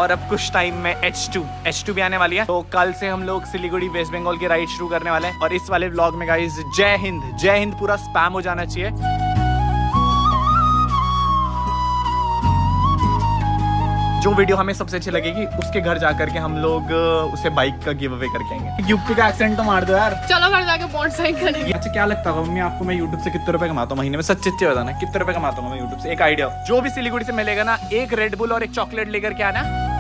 और अब कुछ टाइम में H2 भी आने वाली है। तो कल से हम लोग सिलीगुड़ी वेस्ट बंगाल की राइड शुरू करने वाले हैं। और इस वाले व्लॉग में गाइस जय हिंद पूरा स्पैम हो जाना चाहिए। जो वीडियो हमें सबसे अच्छी लगेगी उसके घर जाकर के हम लोग उसे बाइक का गिव अवे करके आएंगे। यूपी का एक्सेंट तो मार दो यार। चलो घर जाके बॉन्ड साइन करेंगे। अच्छा क्या लगता है मम्मी आपको मैं यूट्यूब से कितने रुपए कमाता हूँ महीने में? सच्चे बताना कितने रुपए कमाता हूँ मैं यूट्यूब से? एक आइडिया जो भी सिलीगुड़ी से मिलेगा ना, एक रेड बुल और एक चॉकलेट लेकर के आना।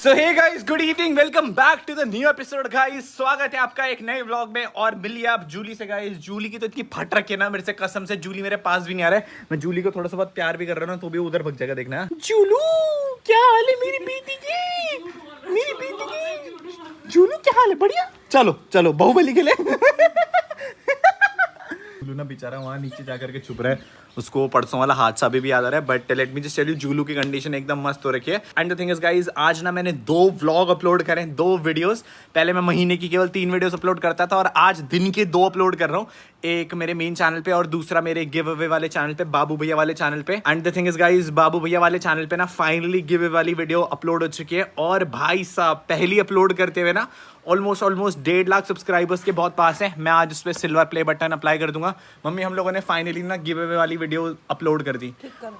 So hey guys, good evening, welcome back to the new episode guys। स्वागत है आपका एक नए व्लॉग में। और मिलिए आप जूली से गाइस। जूली की तो इतनी फट रखी है ना मेरे से, कसम से जूली मेरे पास भी नहीं आ रहा है। मैं जूली को थोड़ा सा बहुत प्यार भी कर रहा हूँ तो भी उधर भग जाएगा, देखना। जूलू क्या हाल है मेरी बेटी की? मेरी बेटी की जूलू क्या हाल है? बढ़िया। चलो चलो बाहुबली के लिए। जूलू ना बेचारा वहाँ नीचे जाकर के छुप रहा है, उसको परसों वाला हादसा भी याद आ रहा है। But let me just tell you, Zulu की कंडीशन एकदम मस्त हो रखी है। And the thing is guys, आज ना मैंने 2 व्लॉग अपलोड करे, 2 वीडियोस। पहले मैं महीने की केवल 3 वीडियोस अपलोड करता था और आज दिन के 2 अपलोड कर रहा हूँ। एक मेरे मेन चैनल पे और दूसरा मेरे गिव अवे वाले चैनल पे, बाबू भैया वाले चैनल पे। And the thing is guys, बाबू भैया वाले चैनल पे ना फाइनली गिव अवे वाली वीडियो अपलोड हो चुकी है। और भाई साहब पहली अपलोड करते हुए ना ऑलमोस्ट 1.5 लाख सब्सक्राइबर्स के बहुत पास है। मैं आज उस पर सिल्वर प्ले बटन अप्लाई कर दूंगा। मम्मी हम लोगों ने फाइनली ना गिव अवे वाली वीडियो अपलोड कर दी।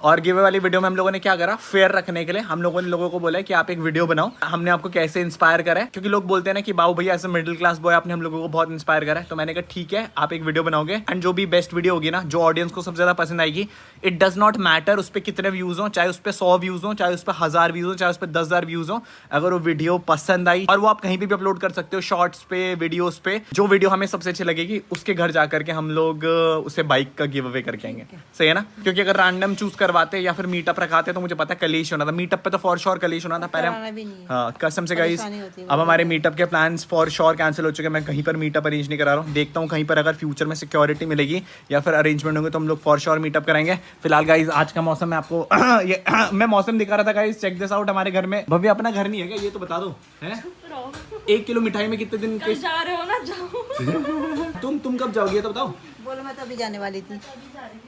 और गिव अवे वाली वीडियो में हम लोगों ने क्या करा, फेयर रखने के लिए हम लोगों ने लोगों को बोला कि आप एक वीडियो बनाओ। हमने आपको कैसे इंस्पायर करा है, क्योंकि लोग बोलते हैं ना कि बाबू भैया ऐसे मिडिल क्लास बॉय आपने हम लोगों को बहुत इंस्पायर करा है। तो मैंने कहा ठीक है, आप एक वीडियो बनाओगे एंड जो भी बेस्ट वीडियो होगी ना, जो ऑडियंस को सबसे ज्यादा पसंद आएगी, इट डज नॉट मैटर उस पर कितने व्यूज हो, चाहे उस पर 100 व्यूज हो, चाहे उस पर 1000 व्यूज हो, चाहे उस पर 10,000 व्यूज हो। अगर वो वीडियो पसंद आई, और वो आप कहीं भी अपलोड कर सकते हो, शॉर्ट्स पे, वीडियोस पे, जो वीडियो हमें सबसे अच्छी लगेगी उसके घर जाकर के हम लोग उसे बाइक का गिव अवे करके आएंगे। सही है ना? क्योंकि अगर रैंडम चूज करवाते या फिर मीटअप रखाते तो मुझे पता है कलेश होना था। मीटअप पे तो फॉर श्योर कलेश होना था पहले। हाँ कसम से गाइस, अब हमारे मीटअप के प्लान्स फॉर श्योर कैंसिल हो चुके हैं। मैं कहीं पर मीटअप अरेंज नहीं करा रहा हूँ। देखता हूँ कहीं पर अगर फ्यूचर में सिक्योरिटी मिलेगी या फिर अरेंजमेंट होंगे तो हम लोग फॉर श्योर मीटअप कराएंगे। फिलहाल गाइस आज का मौसम मैं आपको मैं मौसम दिखा रहा था गाइस, चेक दिस आउट। हमारे घर में भव्य अपना घर नहीं है क्या? ये तो बता दो है। 1 किलो मिठाई में कितने दिन के जा रहे हो ना? जाओ। तुम कब जाओगे तो बताओ। बोलो मैं तो अभी जाने वाली थी,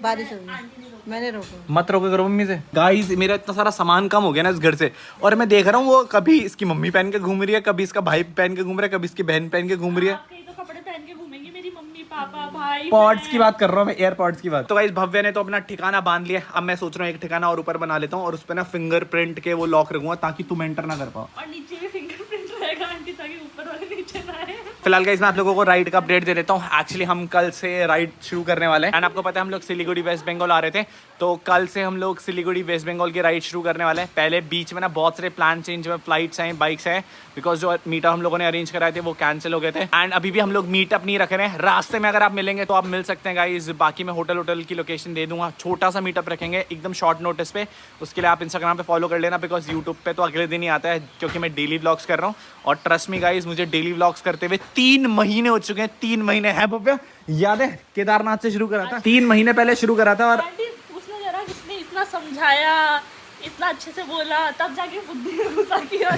बारिश हो गई, मैंने रोका। मत रोके करो मम्मी से। गाइस मेरा इतना सारा सामान कम हो गया ना इस घर से, और मैं देख रहा हूँ वो कभी इसकी मम्मी पहन के घूम रही है, कभी इसका भाई पहन के घूम रहा है, कभी इसकी बहन पहन के घूम रही है। तो कपड़े पहन के घूमेंगी मेरी मम्मी पापा भाई। पॉड्स की बात कर रहा हूँ मैं, एयरपॉड्स की बात। तो गाइस भव्य ने तो अपना ठिकाना बांध लिया। अब मैं सोच रहा हूँ एक ठिकाना और ऊपर बना लेता हूँ और उस पर ना फिंगरप्रिंट के वो लॉक रखूंगा ताकि तुम एंटर ना कर पाओ। और नीचे भी फिंगरप्रिंट रहेगा आंटी, ताकि ऊपर वाले नीचे ना आए। फिलहाल गाइस मैं आप लोगों को राइड का अपडेट दे देता हूँ। एक्चुअली हम कल से राइड शुरू करने वाले हैं। एंड आपको पता है हम लोग सिलीगुड़ी वेस्ट बंगाल आ रहे थे, तो कल से हम लोग सिलीगुड़ी वेस्ट बंगाल की राइड शुरू करने वाले हैं। पहले बीच में ना बहुत सारे प्लान चेंज हुए, फ्लाइट्स हैं, बाइक्स हैं, बिकॉज जो मीटअप हम लोगों ने अरेंज कराए थे वो कैंसिल हो गए थे। एंड अभी भी हम लोग मीटअप नहीं रख रहे हैं। रास्ते में अगर आप मिलेंगे तो आप मिल सकते हैं गाइस। बाकी मैं होटल की लोकेशन दे दूंगा। छोटा सा मीटअप रखेंगे एकदम शॉर्ट नोटिस पे। उसके लिए आप इंस्टाग्राम पे फॉलो कर लेना, बिकॉज यूट्यूब पे तो अगले दिन ही आता है, क्योंकि मैं डेली व्लॉग्स कर रहा हूँ। और ट्रस्ट मी गाइस, मुझे डेली व्लॉग्स करते हुए 3 महीने हो चुके हैं। 3 महीने है भव्य, याद है केदारनाथ से शुरू करा था, 3 महीने पहले शुरू करा था। और आंटी पूछना जरा, किसने इतना समझाया, इतना अच्छे से बोला, तब जाके बुद्धि घुसा किया।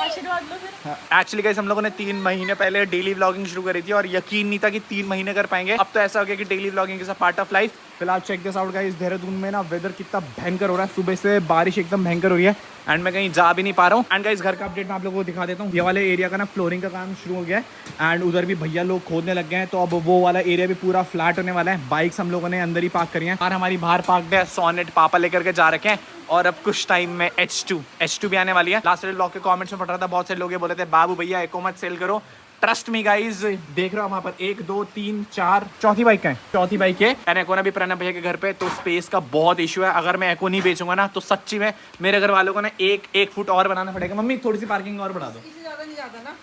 आशीर्वाद लो फिर। एक्चुअली गाइस हम लोगों ने 3 महीने पहले डेली व्लॉगिंग शुरू करी थी और यकीन नहीं था कि 3 महीने कर पाएंगे। अब तो ऐसा हो गया कि daily vlogging is a part of life. फिलहाल check this out guys, Dehradun में ना वेदर कितना भयंकर हो रहा है। सुबह से बारिश एकदम भयंकर हो रही है एंड मैं कहीं जा भी नहीं पा रहा हूँ। एंड गाइस घर का अपडेट मैं आप लोगों को दिखा देता हूँ। ये वाले एरिया का ना फ्लोरिंग का काम शुरू हो गया है एंड उधर भी भैया लोग खोदने लग गए हैं। तो अब वो वाला एरिया भी पूरा फ्लैट होने वाला है। बाइक्स हम लोगों ने अंदर ही पार्क करी हैं और हमारी बाहर पार्क है। सोनेट पापा लेकर के जा रखे हैं। और अब कुछ टाइम में H2 भी आने वाली है। लास्ट ब्लॉग के कमेंट्स में पढ़ रहा था, बहुत से लोग ये बोले थे बाबू भैया एको मत सेल करो। ट्रस्ट मी गाइज, देख रहा हूँ वहाँ पर 1 2 3 4 चौथी बाइक है। चौथी बाइक है एंड एको ना भी प्रणब भैया के घर पे, तो स्पेस का बहुत इशू है। अगर मैं एको नहीं बेचूंगा ना तो सच्ची में मेरे घर वालों को ना 1 फुट और बनाना पड़ेगा। मम्मी थोड़ी सी पार्किंग और बढ़ा दो। ज्यादा नहीं जाता ना,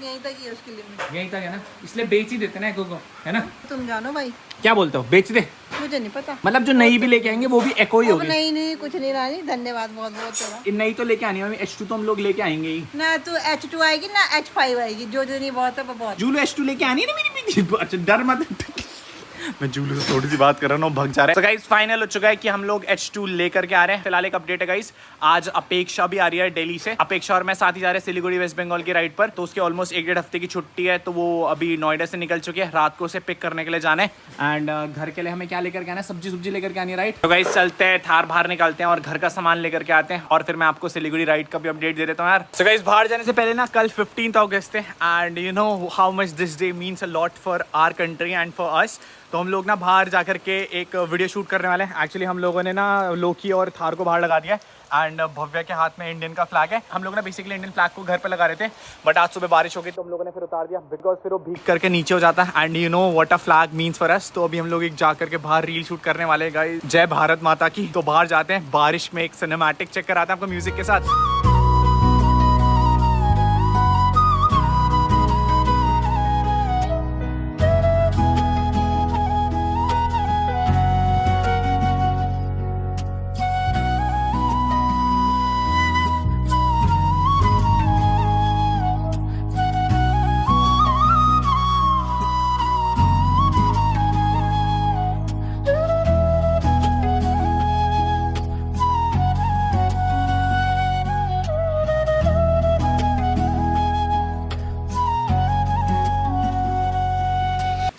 यहीं तक ही है उसके लिए। यहीं तक है ना, इसलिए बेच ही देते ना एको को, है ना? तुम जानो भाई। क्या बोलते हो, बेच दे? मुझे नहीं पता। मतलब जो नई भी लेके आएंगे वो भी एको ही होगी? नहीं कुछ नहीं रानी, धन्यवाद बहुत बहुत तेरा। नई तो लेके आनी है H2 तो हम लोग लेके आएंगे ही ना। तू H2 आएगी ना H5 आएगी, जो नहीं बहुत है वो बहुत। जूलू H2 लेके आनी है ना मेरी बेटी। अच्छा डर मत। मैं जूलू से थोड़ी सी बात कर रहा हूँ, भग जा रहे हैं। तो गाइस फाइनल हो चुका है कि हम लोग H2 लेकर के आ रहे हैं। फिलहाल एक अपडेट है गाइस, आज अपेक्षा भी आ रही है दिल्ली से। अपेक्षा और मैं साथ ही जा रहे हैं सिलीगुड़ी वेस्ट बंगाल की राइड पर। तो उसके ऑलमोस्ट 1-1.5 हफ्ते की छुट्टी है, तो वो अभी नोएडा से निकल चुकी है। रात को उसे पिक करने के लिए जाना है। एंड घर के लिए हमें क्या लेकर के आना है, सब्जी लेकर के आनी है, राइट। तो गाइस चलते हैं, थार बाहर निकालते हैं और घर का सामान लेकर के आते हैं, और फिर मैं आपको सिलीगुड़ी राइड का भी अपडेट दे देता हूँ यार। तो गाइस बाहर जाने से पहले ना, कल 15 अगस्त है, and you know how much this day means a lot for our country and for us. तो हम लोग ना बाहर जाकर के एक वीडियो शूट करने वाले हैं। एक्चुअली हम लोगों ने ना लोकी और थार को बाहर लगा दिया है, एंड भव्या के हाथ में इंडियन का फ्लैग है। हम लोग ना बेसिकली इंडियन फ्लैग को घर पे लगा रहे थे, बट आज सुबह बारिश हो गई तो हम लोगों ने फिर उतार दिया, बिकॉज फिर वो भीग करके नीचे हो जाता है। And you know what a flag means for us. तो अभी हम लोग एक जा करके बाहर रील शूट करने वाले हैं गाइस। जय भारत माता की। तो बाहर जाते हैं, बारिश में एक सिनेमैटिक चेक कराते हैं आपको म्यूजिक के साथ।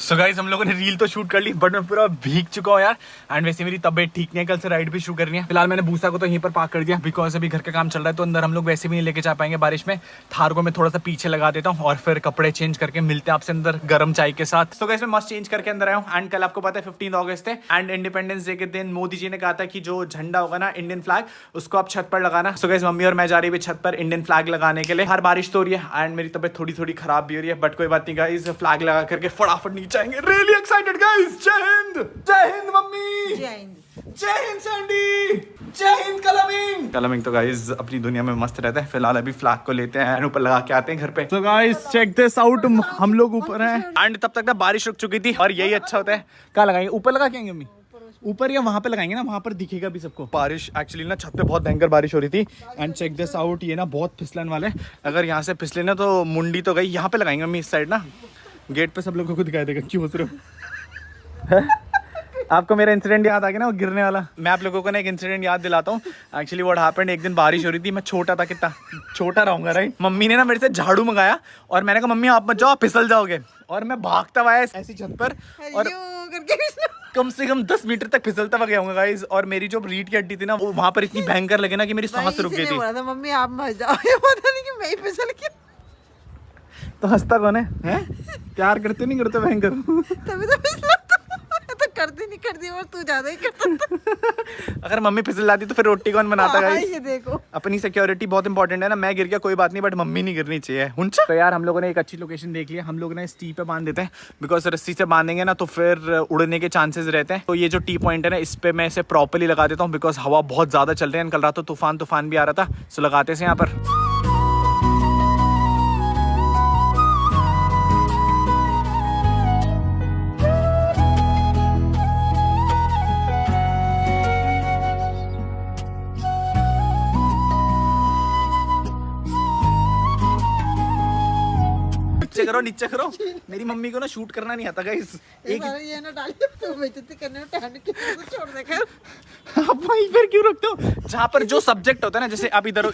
सो गाइस हम लोगों ने रील तो शूट कर ली, बट मैं पूरा भीग चुका हूँ यार। एंड वैसे मेरी तबीयत ठीक नहीं है, कल से राइड भी शुरू करनी है। फिलहाल मैंने भूसा को तो यहीं पर पार्क कर दिया, बिकॉज अभी घर का काम चल रहा है, तो अंदर हम लोग वैसे भी नहीं लेके जा पाएंगे बारिश में। थार को मैं थोड़ा सा पीछे लगा देता हूँ और फिर कपड़े चेंज करके मिलते हैं आपसे अंदर गर्म चाय के साथ। सो गाइस मैं मस्त चेंज करके अंदर आया हूँ। एंड कल आपको पता है 15 अगस्त है, एंड इंडिपेंडेंस डे के दिन मोदी जी ने कहा था कि जो झंडा होगा ना, इंडियन फ्लैग, उसको आप छत पर लगाना। सो गाइस मम्मी और मैं जा रही है छत पर इंडियन फ्लैग लगाने के लिए। हर बारिश तो हो रही है एंड मेरी तबीयत थोड़ी खराब भी हो रही है, बट कोई बात नहीं गाइस, फ्लैग लगा करके फटाफट नीचे आएंगे। Really excited guys. जय हिंद, जय हिंद मम्मी, जय हिंद, जय हिंद सैंडी, जय हिंद कलमिंग। कलमिंग तो गाइस अपनी दुनिया में मस्त रहता है। फिलहाल अभी फ्लैग को लेते हैं एंड ऊपर लगा के आते हैं घर पे। तो गाइस चेक दिस आउट, हम लोग ऊपर हैं एंड तब तक ना बारिश रुक चुकी थी, और यही अच्छा होता है। कहाँ लगाएंगे, ऊपर लगा के आएंगे मम्मी? ऊपर या वहां पे लगाएंगे ना, वहां पर दिखेगा भी सबको। बारिश एक्चुअली ना छत पे बहुत भयंकर बारिश हो रही थी। एंड चेक दिस आउट, ये ना बहुत फिसलन वाले, अगर यहाँ से फिसले ना तो मुंडी तो गई। यहाँ पे लगाएंगे मम्मी, इस साइड ना, गेट पे सब लोगों को दिखाई देगा। क्यों हंस रहे हो? आपको मेरा इंसिडेंट याद आ गया ना, वो गिरने वाला। मैं आप लोगों को ना एक इंसिडेंट याद दिलाता हूँ। एक्चुअली व्हाट हैपेंड, एक दिन बारिश हो रही थी, मैं छोटा था, कितना छोटा रहूंगा राइट। मम्मी ने ना मेरे से झाड़ू मंगाया और मैंने कहा मम्मी आप मत जाओ, आप फिसल जाओगे। और मैं भागता हुआ ऐसी छत पर, और कम से कम 10 मीटर तक फिसलता हुआ गया हूँ गाइस। और मेरी जो रीढ़ की हड्डी थी ना, वो वहां पर इतनी भयंकर लगे ना कि मेरी सांस रुक गई थी। मम्मी आप मत जाओ, पता नहीं कि मैं ही फिसल गया। तो हंसता कौन है? प्यार करते नहीं करते भयंकर? तभी तो फिसला तो करती और तू ज्यादा ही करता। अगर मम्मी फिसल जाती तो फिर रोटी कौन बनाता गाइस? ये देखो, अपनी सिक्योरिटी बहुत इंपॉर्टेंट है ना। मैं गिर गया कोई बात नहीं, बट मम्मी नहीं गिरनी चाहिए। तो यार हम लोगों ने एक अच्छी लोकेशन देख लिया। हम लोग ना इस टी पे बांध देते हैं, बिकॉज रस्सी से बांधेंगे ना तो फिर उड़ने के चांसेस रहते हैं। तो ये जो टी पॉइंट है ना, इस पे मैं इसे प्रॉपर्ली लगा देता हूँ, बिकॉज हवा बहुत ज्यादा चल रही है। कल रात तो तूफान भी आ रहा था, सो लगाते हैं यहाँ पर। नीचे करो। मेरी मम्मी को ना शूट करना नहीं आता गाइस। एक ये ना डालिए तो बेइज्जती करने में टाइम के छोड़ देकर आप वहीं पर क्यों रखते हो? जहाँ पर जो सब्जेक्ट होता है ना, जैसे आप इधर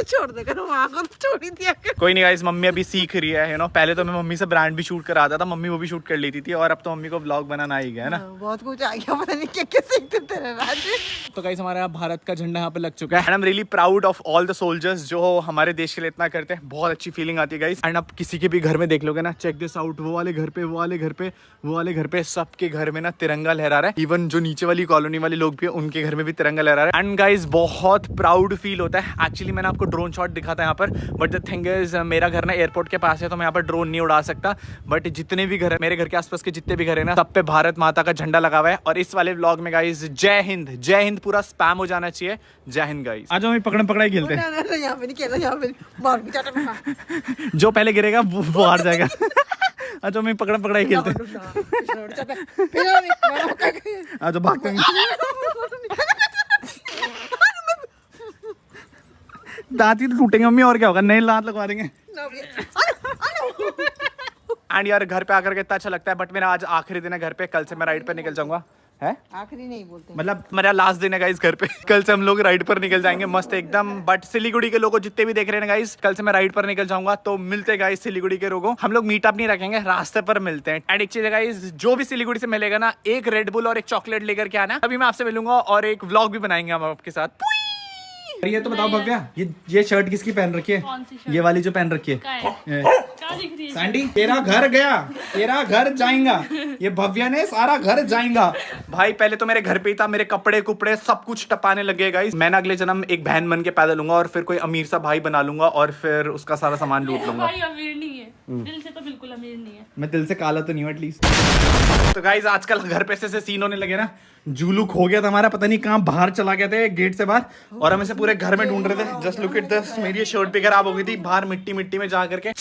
छोड़ देकर वहाँ को छोड़ ही दिया। कोई नहीं गाइस, मम्मी अभी सीख रही है, यू नो। पहले तो मैं मम्मी से ब्रांड भी शूट कराता था, मम्मी वो भी शूट कर लेती थी, और अब तो मम्मी को व्लॉग बनाना आ ही गया है ना। बहुत कुछ आ गया, पता नहीं क्या सीखते तेरे राज। तो गाइस हमारा भारत का झंडा यहाँ पे लग चुका है, and I am really proud of all the soldiers जो हमारे देश के लिए इतना करते हैं। बहुत अच्छी फीलिंग आती है गाइस। एंड आप किसी के भी घर में देख लोगे ना, चेक दिस आउट, वो वाले घर पे, वो वाले घर पे, वो वाले घर पे, सबके घर में ना तिरंगा लहरा रहा है। इवन जो नीचे वाली कॉलोनी वाले लोग भी है, उनके घर में भी तिरंगा लहरा रहा है। एंड गाइस बहुत प्राउड फील होता है। एक्चुअली मैंने आपको ड्रोन शॉट दिखा था यहाँ पर, बट द थिंग इज मेरा घर ना एयरपोर्ट के पास है, तो मैं यहाँ पर ड्रोन नहीं उड़ा सकता। बट जितने भी घर है, मेरे घर के आसपास के जितने भी घर है ना, सब पे भारत माता का झंडा लगा हुआ है। और इस वाले व्लॉग में गाइस जय हिंद पूरा स्पैम हो जाना चाहिए। जय हिंद गाइस। आज हम पकड़म पकड़ाई खेलते हैं। यहाँ पे नहीं खेलना, यहाँ पे मार भी जाता। जो पहले गिरेगा वो हार जाएगा। आज हम पकड़म पकड़ाई खेलते हैं। आज भागते हैं, दांत ही तो टूटेंगे मम्मी, और क्या होगा, नए दांत लगवा देंगे। एंड यार घर पे आकर के इतना अच्छा लगता है, बट मेरा आज आखिरी दिन है घर पे, कल से मैं राइड पर निकल जाऊंगा। है आखिरी नहीं बोलते, मतलब मेरा लास्ट दिन है गाइस घर पे। कल से हम लोग राइड पर निकल जाएंगे मस्त एकदम। बट सिलीगुड़ी के लोगों जितने भी देख रहे हैं गाइस, कल से मैं राइड पर निकल जाऊंगा। तो मिलते हैं गाइस सिलीगुड़ी के लोगों, हम लोग मीटअप नहीं रखेंगे, रास्ते पर मिलते हैं। एंड एक चीज है गाइस, जो भी सिलीगुड़ी से मिलेगा ना, एक रेड बुल और एक चॉकलेट लेकर के आना, अभी मैं आपसे मिलूंगा और एक व्लॉग भी बनाएंगे हम आपके साथ। ये तो बताओ भव्या, ये शर्ट किसकी पहन रखी है? कौन सी शर्ट? ये वाली जो पहन रखी है क्या दिख रही है? सैंडी, तेरा घर गया, तेरा घर जाएगा। ये भव्या ने सारा घर जाएगा भाई। पहले तो मेरे घर पे ही था, मेरे कपड़े कुपड़े सब कुछ टपाने लगे गाइस। मैं ना अगले जन्म एक बहन बन के पैदा लूंगा और फिर कोई अमीर सा भाई बना लूंगा और फिर उसका सारा सामान लूट लूंगा। भाई अमीर नहीं है, दिल से तो बिल्कुल अमीर नहीं है। मैं दिल से काला तो नहीं हूँ एटलीस्ट। तो गाइस आजकल घर पे से सीन होने लगे ना। जूलू खो गया था हमारा, पता नहीं कहाँ बाहर चला गया था गेट से बाहर, और हम इसे पूरे घर में ढूंढ रहे थे। जस्ट लुक एट दिस, मेरी ये शर्ट भी खराब हो गई थी बाहर मिट्टी में जा करके।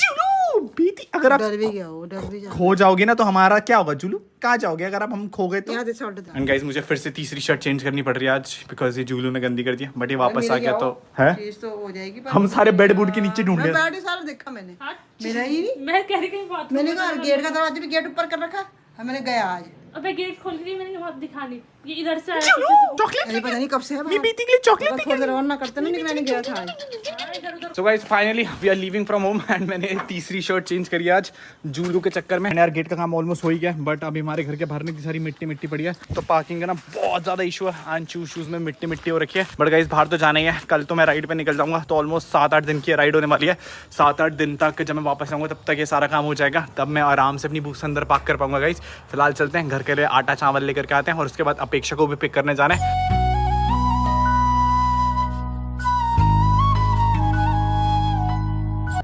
बीती, अगर आप डर भी गया वो, डर भी जा। खो जाओगे ना तो हमारा क्या होगा जूलू? कहाँ जाओगे अगर आप हम खो गए तो? यहाँ से शॉर्ट था। एंड गाइस मुझे फिर से तीसरी शर्ट चेंज करनी पड़ रही है आज, बिकॉज ये जूलू ने गंदी कर दिया। बट ये वापस आ गया तो है, चीज तो हो जाएगी। पर हम सारे बेड बूड के नीचे ढूंढ मैं रहे बैठ सारा देखा मैंने, हाँ, मेरा ही नहीं। मैं कह रही कहीं बात मैंने कहा गेट का दरवाजा भी गेट ऊपर कर रखा है, मैंने गया आज। अबे गेट खोल रही, मैंने वहां दिखानी, ये इधर से आया। चॉकलेट अरे पता नहीं कब से है मैं बीती के लिए चॉकलेट थोड़ी देर और ना करते ना, लेकिन मैंने गया था आज। So guys finally we are leaving from home and मैंने तीसरी शर्ट चेंज करी आज जूलू के चक्कर में। यार गेट का काम ऑलमोस्ट हो ही गया, बट अभी हमारे घर के बाहर में इतनी सारी मिट्टी पड़ी है, तो पार्किंग का ना बहुत ज्यादा इशू है एंड शूज में मिट्टी हो रखी है। बट गाइस बाहर तो जाना ही है, कल तो मैं राइड पे निकल जाऊंगा, तो ऑलमोस्ट 7-8 दिन की राइड होने वाली है। 7-8 दिन तक जब मैं वापस आऊंगा तब तक ये सारा काम हो जाएगा, तब मैं आराम से अपनी बुक्स अंदर पार्क कर पाऊंगा। गाइस फिलहाल चलते हैं घर के लिए आटा चावल लेकर के आते हैं और उसके बाद अपेक्षा को भी पिक करने जाना है।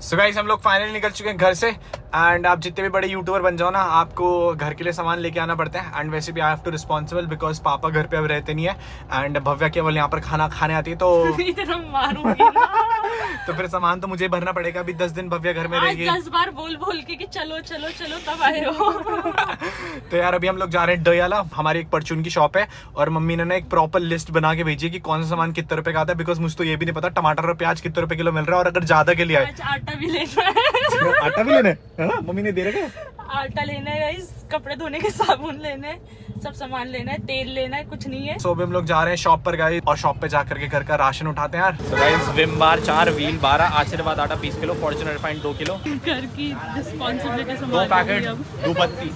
सो गाइस हम लोग फाइनली निकल चुके हैं घर से। एंड आप जितने भी बड़े यूट्यूबर बन जाओ ना, आपको घर के लिए सामान लेके आना पड़ता है। एंड वैसे भी I have to responsible because पापा घर पे अब रहते नहीं है एंड भव्या केवल यहाँ पर खाना खाने आती है, तो इतना मारूंगी ना। तो फिर सामान तो मुझे भरना पड़ेगा। अभी 10 दिन भव्या घर में रहेगी। 10 बार बोल के कि चलो चलो चलो तब आए हो। तो यार अभी हम लोग जा रहे हैं डयाला, हमारी एक परचून की शॉप है, और मम्मी ने ना एक प्रॉपर लिस्ट बना के भेजी है कि कौन सा सामान कितने रुपए का आता है, बिकॉज मुझे तो ये भी नहीं पता टमाटर और प्याज कितने रुपए किलो मिल रहा है, और अगर ज्यादा के लिए आए आटा भी लेना है। आटा भी लेना है। मम्मी ने दे रखा है आटा लेना है गाइस, कपड़े धोने के साबुन लेने, सब सामान लेना है, तेल लेना है, कुछ नहीं है। सो अभी हम लोग जा रहे हैं शॉप पर गाइस, और शॉप पे जाकर के घर का राशन उठाते हैं यार। तो गाइस विम बार 4, व्हील 12, आशीर्वाद आटा 20 किलो, फॉर्च्यूनर रिफाइंड 2 किलो, घर की रिस्पॉन्सिबिलिटी 2 पैकेट धूपबत्ती,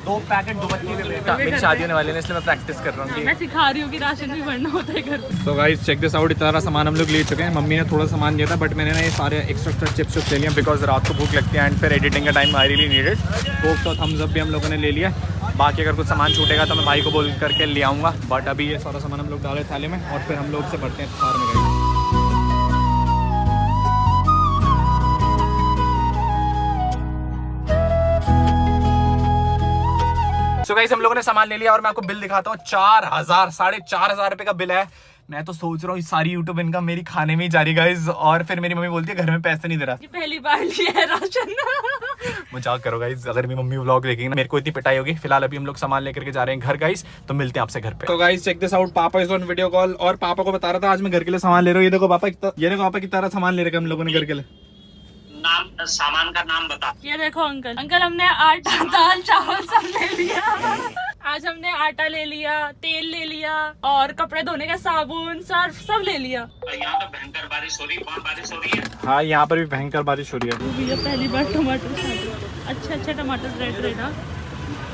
2 पैकेट धूपबत्ती। मेरी शादी होने वाली है इसलिए मैं प्रैक्टिस कर रहा हूँ। मैं सिखा रही हूँ कि राशन भी भरना होता है घर पे। तो गाइस चेक दिस आउट, इतना सारा सामान हम लोग ले चुके हैं। मम्मी ने थोड़ा सामान दिया था, बट मैंने ना ये सारे एक्स्ट्रा चिप्स ले लिया बिकॉज रात को भूख लगती है एंड फिर एडिटिंग का time I really needed. Coke तो थम्स अप भी हम लोगों ने ले लिया, बाकी अगर कुछ सामान छूटेगा तो मैं भाई को बोल करके ले आऊँगा। बट अभी ये सारा सामान हम लोग डाले थाली में और फिर हम लोग से भरते हैं थार में। गए तो गाइस हम लोगों ने सामान ले लिया और मैं आपको बिल दिखाता हूँ। 4,000 रुपए का बिल है। मैं तो सोच रहा हूँ सारी यूट्यूब इनकम मेरी खाने में ही जा रही गाइस, और फिर मेरी मम्मी बोलती है घर में पैसे नहीं दे रहा। ये पहली बार लिया है राशन। मजाक करो गाइस, अगर मेरी मम्मी व्लॉग देखेंगे ना मेरे को इतनी पिटाई होगी। फिलहाल अभी हम लोग सामान लेकर के जा रहे हैं घर गाइस, तो मिलते हैं आपसे घर पे। तो गाइस चेक दिस आउट, पापा इज ऑन वीडियो कॉल, और पापा को बता रहा था आज मैं घर के लिए सामान ले रहा हूँ। ये देखो पापा कितना सामान ले रखा हम लोगों ने घर के लिए। नाम सामान का नाम बता। ये देखो अंकल हमने आटा दाल चावल सब ले लिया। आज हमने आटा ले लिया, तेल ले लिया और कपड़े धोने का साबुन सर्फ सब ले लिया। यहाँ तो भयंकर बारिश हो रही है। कौन बारिश हो रही है? हाँ यहाँ पर भी भयंकर बारिश हो रही है। भैया पहली बार टमाटर, अच्छा टमाटर रेड ना,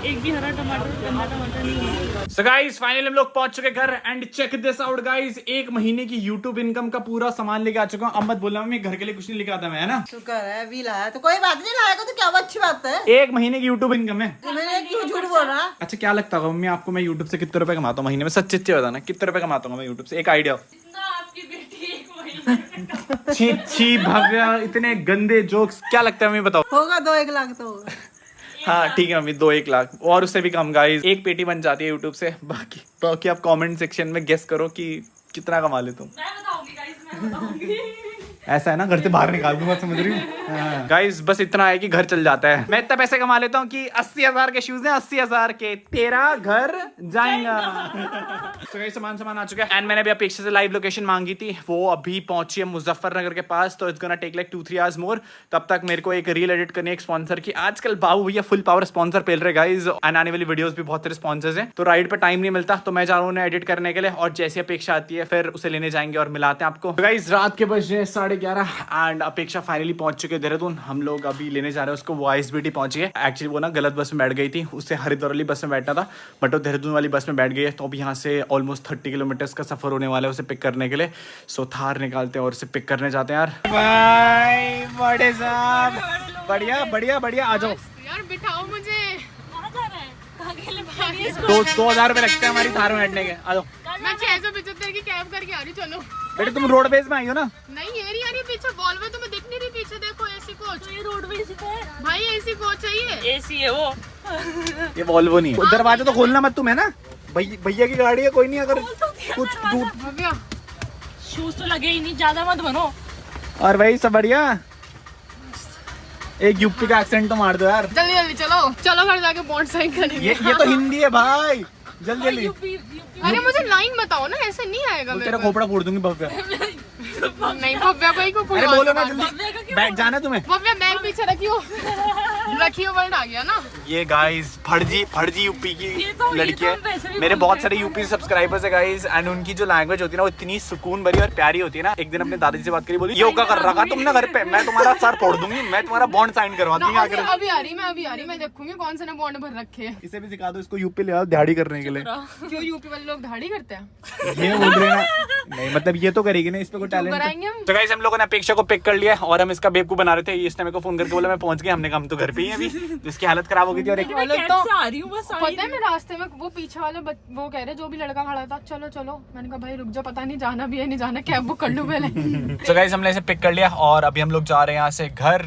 एक भी हरा टमाटर गंदा टमाटर नहीं है। So guys, फाइनली हम लोग पहुंच चुके घर and check this out guys, 1 महीने की YouTube इनकम का पूरा सामान लेके आ चुका हूँ। अब मत बोलना मैं घर के लिए कुछ नहीं लेके आता मैं, है ना? शुक्र है भी लाया तो कोई बात नहीं, लाया तो क्या अच्छी बात है। 1 महीने की YouTube इनकम है। तो मैंने क्यों झूठ बोल रहा? अच्छा क्या लगता होगा मम्मी आपको मैं YouTube से कितने रुपए कमाता हूँ महीने में? सच्चे बताना कितने रुपए कमाता हूँ मैं YouTube से, एक आइडिया। आपकी बेटी 1 महीने छी छी भव्या, इतने गंदे जोक्स। क्या लगता है मम्मी बताओ? होगा 2-1 लाख तो होगा। हाँ ठीक है मम्मी, 2-1 लाख और उससे भी कम गाइस। 1 पेटी बन जाती है यूट्यूब से। बाकी आप कमेंट सेक्शन में गेस करो कि कितना कमा ले तुम। मैं बताऊंगी गाइस, मैं बताऊंगी। ऐसा है ना, घर से बाहर निकाल दूंगा, समझ रही हूँ गाइस। बस इतना है कि घर चल जाता है। मैं इतना पैसे कमा लेता हूँ कि 80,000 के शूज हैं, 80,000 के, तेरा घर जाएगा। तो गाइस सामान आ चुका है एंड मैंने अभी अपेक्षा से लाइव लोकेशन मांगी थी, वो अभी पहुंची है मुजफ्फरनगर के पास। तो it's gonna take like 2-3 hours more. तब तक मेरे को एक रील एडिट करनी है एक स्पॉन्सर की। आजकल बाबू भैया फुल पावर स्पॉन्सर पेल रहे गाइस, एंड आने वाली वीडियोस भी बहुत सारे स्पॉन्सर्स हैं। तो राइड पे टाइम नहीं मिलता, तो मैं जा रहा हूँ एडिट करने के लिए, और जैसी अपेक्षा आती है फिर उसे लेने जाएंगे और मिलाते हैं आपको। गाइस रात के बज रहे 11:30 एंड अपेक्षा फाइनली पहुंच चुके देहरादून। हम लोग अभी लेने जा रहे हैं उसको, वो ISBT पहुंच गए। एक्चुअली वो ना गलत बस में बैठ गई थी, उससे हरिद्वार वाली बस में बैठना था, बट वो देहरादून वाली बस में बैठ गई है। तो अभी यहाँ से ऑलमोस्ट 30 किलोमीटर का सफर होने वाला है उसे पिक करने के लिए। सो थार निकालते हैं और उसे पिक करने जाते हैं यार। बाय बड़े साहब, बढ़िया बढ़िया बढ़िया, आ जाओ यार बिठाओ मुझे। कहाँ जा रहे हैं? कहाँ के लिए बता रही है? 2,000 रुपये लगते हैं हमारी थार में बैठने के। आ जाओ। मैं 675 की कैब करके आ रही, चलो। बेटे तुम रोडवेज में आई हो ना? नहीं ये नहीं आ रही पीछे, वॉल्वो तुम्हें दिख नहीं रही पीछे, देखो एसी कोच। तो ये रोडवेज पे है। भाई एसी कोच है ये। एसी है वो। ये वॉल्वो नहीं है। दरवाजा तो खोलना मत तुम, है ना? भैया की गाड़ी है, कोई नहीं, अगर कुछ टूट। भव्या शूज तो लगे ही नहीं, ज्यादा मत बनो। और भाई सब बढ़िया? एक यूपी का एक्सेंट तो मार दो यार। जल्दी जल्दी चलो, चलो घर जाके बॉन्ड साइन करेंगे। ये तो हिंदी है भाई, जल्दी जल्दी। यूपी अरे मुझे लाइन बताओ ना, ऐसे नहीं आएगा मेरे तेरा खोपड़ा फोड़ दूंगी भव्या। को। नहीं भव्या को ही को अरे बोलो ना जल्दी, बैठ जाना तुम्हें। भव्या बैग पीछे रखियो। रखियो वर्ड आ गया ना। ये गाइस फर्जी यूपी की ये तो लड़की हम वैसे है। भी मेरे बोलते बहुत हैं। सारे यूपी सब्सक्राइबर्स है गाइस, एंड उनकी जो लैंग्वेज होती है ना वो इतनी सुकून भरी और प्यारी होती है ना। एक दिन अपने दादाजी से बात करी, बोली योगा कर रखा तुमने घर पे, मैं तुम्हारा सर फोड़ दूंगी, मैं तुम्हारा बॉन्ड साइन करवा दूंगी आकर। अभी आ रही मैं देखूंगी कौन से ने बॉन्ड भर रखे हैं। इसे भी सिखा दो, इसको यूपी ले आओ दिहाड़ी करने के लिए। क्यों यूपी वाले लोग दाढ़ी करते हैं? ये बोल रहे हैं ना, नहीं मतलब ये तो करेगी ना, इस पे कोई टैलेंट। कराएंगे हम। तो गाइस हम लोगों ने अपेक्षा को पिक कर लिया और हम इसका बेवकूफ बना रहे थे। इसने मेरे को फोन करके बोला मैं पहुंच गया। हमने कहा हम तो घर पे ही हैं अभी, तो इसकी हालत खराब हो गई थी। और एक मैं कैब से आ रही हूँ बस। पता है मैं रास्ते में वो पीछे वाले वो कह रहे जो भी लड़का खड़ा था चलो चलो, मैंने कहा भाई रुक जा, पता नहीं जाना भी है नहीं जाना, कैब बुक कर लूं पहले। तो गाइस हमने इसे पिक कर लिया और अभी हम लोग जा रहे हैं यहाँ से घर।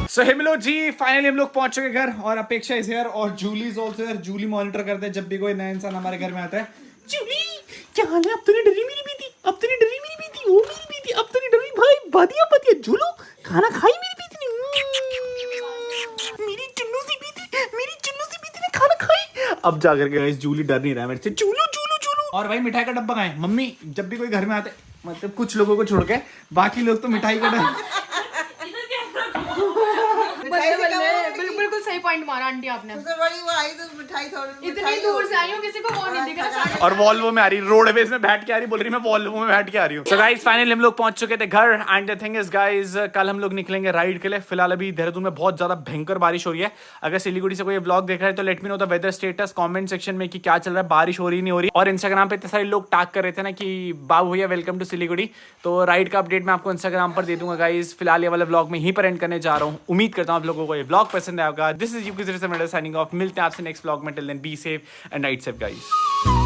सो हेलो जी, फाइनली हम लोग पहुंच चुके घर और अपेक्षा इज हियर और Julie is also here. Julie monitor करते हैं जब भी कोई नया इंसान हमारे घर में आता है। जूली क्या हाल है? अब तो नहीं डरी मेरी बेटी, अब तो नहीं डरी मेरी बेटी, ओ मेरी बेटी, अब तो नहीं डरी भाई। बढ़िया जूलू खाना खाई मेरी बेटी ने, मेरी चुन्नू सी बेटी ने खाना खाई। अब जाकर के गाइस जूली डर नहीं रहा मेरे से। जूलू और भाई मिठाई का डब्बा खाए मम्मी। जब भी कोई घर में आते, मतलब कुछ लोगों को छोड़ के बाकी लोग तो मिठाई का डब्बा। बिल्कुल सही पॉइंट मारा आंटी आपने। सबसे बड़ी वो आई तो मिठाई थोड़ी इतनी दूर से आई हूँ, किसी को वो नहीं दिख रहा। और वॉल्वो में आ रही, रोडवेज में बैठ के आ रही, बोल रही मैं वॉल्वो में बैठ के आ रही हूँ। So guys फाइनली हम लोग पहुंच चुके थे घर and the thing is guys कल हम लोग निकलेंगे राइड के लिए। फिलहाल अभी देहरादून में बहुत ज्यादा भयंकर बारिश हो रही है। अगर सिलीगुड़ी से कोई व्लॉग देख रहा है तो let me know the weather status comment section में कि क्या चल रहा है, बारिश हो रही नहीं हो रही। और इंस्टाग्राम पे इतने सारे लोग टैग कर रहे थे ना कि बाबू भैया वेलकम टू सिलीगुड़ी, तो राइड का अपडेट मैं आपको इंस्टाग्राम पर दे दूंगा गाइस। फिलहाल ये वाला व्लॉग में यहीं पर एंड करने जा रहा हूँ। उम्मीद करता हूँ आप लोगों को ये व्लॉग पसंद आएगा। This is Yuki signing off. मिलते हैं आपसे नेक्स्ट व्लॉग में। Till then be safe and ride safe guys.